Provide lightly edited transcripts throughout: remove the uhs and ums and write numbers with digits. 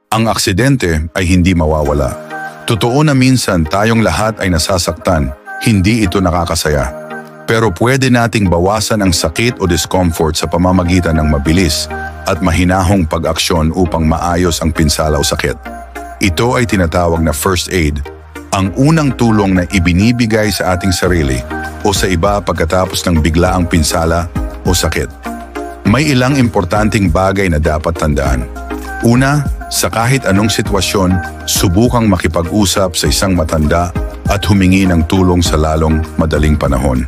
Ang aksidente ay hindi mawawala. Totoo na minsan tayong lahat ay nasasaktan, hindi ito nakakasaya. Pero pwede nating bawasan ang sakit o discomfort sa pamamagitan ng mabilis at mahinahong pag-aksyon upang maayos ang pinsala o sakit. Ito ay tinatawag na first aid, ang unang tulong na ibinibigay sa ating sarili o sa iba pagkatapos ng biglaang pinsala o sakit. May ilang importanteng bagay na dapat tandaan. Una, sa kahit anong sitwasyon, subukang makipag-usap sa isang matanda at humingi ng tulong sa lalong madaling panahon.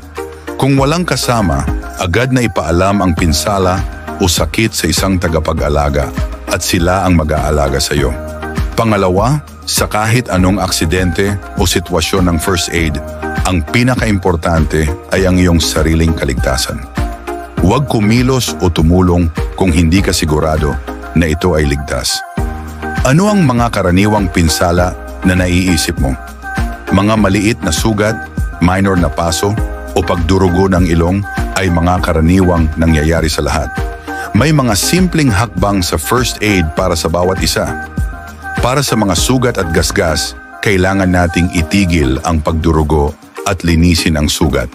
Kung walang kasama, agad na ipaalam ang pinsala o sakit sa isang tagapag-alaga at sila ang mag-aalaga sa iyo. Pangalawa, sa kahit anong aksidente o sitwasyon ng first aid, ang pinaka-importante ay ang iyong sariling kaligtasan. Huwag kumilos o tumulong kung hindi ka sigurado na ito ay ligtas. Ano ang mga karaniwang pinsala na naiisip mo? Mga maliit na sugat, minor na paso, o pagdurugo ng ilong ay mga karaniwang nangyayari sa lahat. May mga simpleng hakbang sa first aid para sa bawat isa. Para sa mga sugat at gasgas, kailangan nating itigil ang pagdurugo at linisin ang sugat.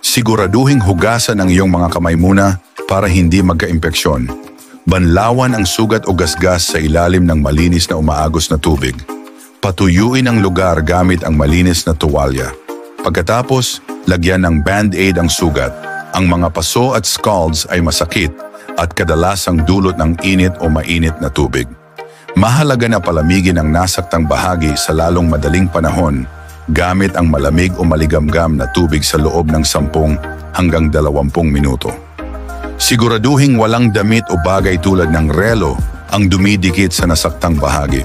Siguraduhing hugasan ang iyong mga kamay muna para hindi magka-impeksyon. Banlawan ang sugat o gasgas sa ilalim ng malinis na umaagos na tubig. Patuyuin ang lugar gamit ang malinis na tuwalya. Pagkatapos, lagyan ng band-aid ang sugat. Ang mga paso at scalds ay masakit at kadalasang dulot ng init o mainit na tubig. Mahalaga na palamigin ang nasaktang bahagi sa lalong madaling panahon gamit ang malamig o maligamgam na tubig sa loob ng 10 hanggang 20 minuto. Siguraduhing walang damit o bagay tulad ng relo ang dumidikit sa nasaktang bahagi.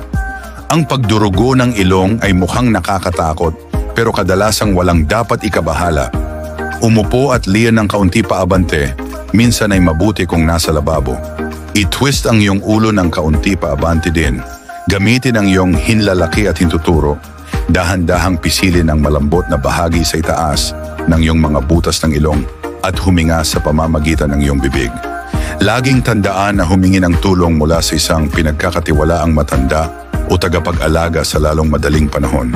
Ang pagdurugo ng ilong ay mukhang nakakatakot pero kadalasang walang dapat ikabahala. Umupo at liyan ng kaunti paabante, minsan ay mabuti kung nasa lababo. I-twist ang iyong ulo ng kaunti paabante din. Gamitin ang iyong hinlalaki at hintuturo. Dahan-dahang pisilin ang malambot na bahagi sa itaas ng iyong mga butas ng ilong at huminga sa pamamagitan ng iyong bibig. Laging tandaan na humingi ng tulong mula sa isang pinagkakatiwalaang matanda o tagapag-alaga sa lalong madaling panahon.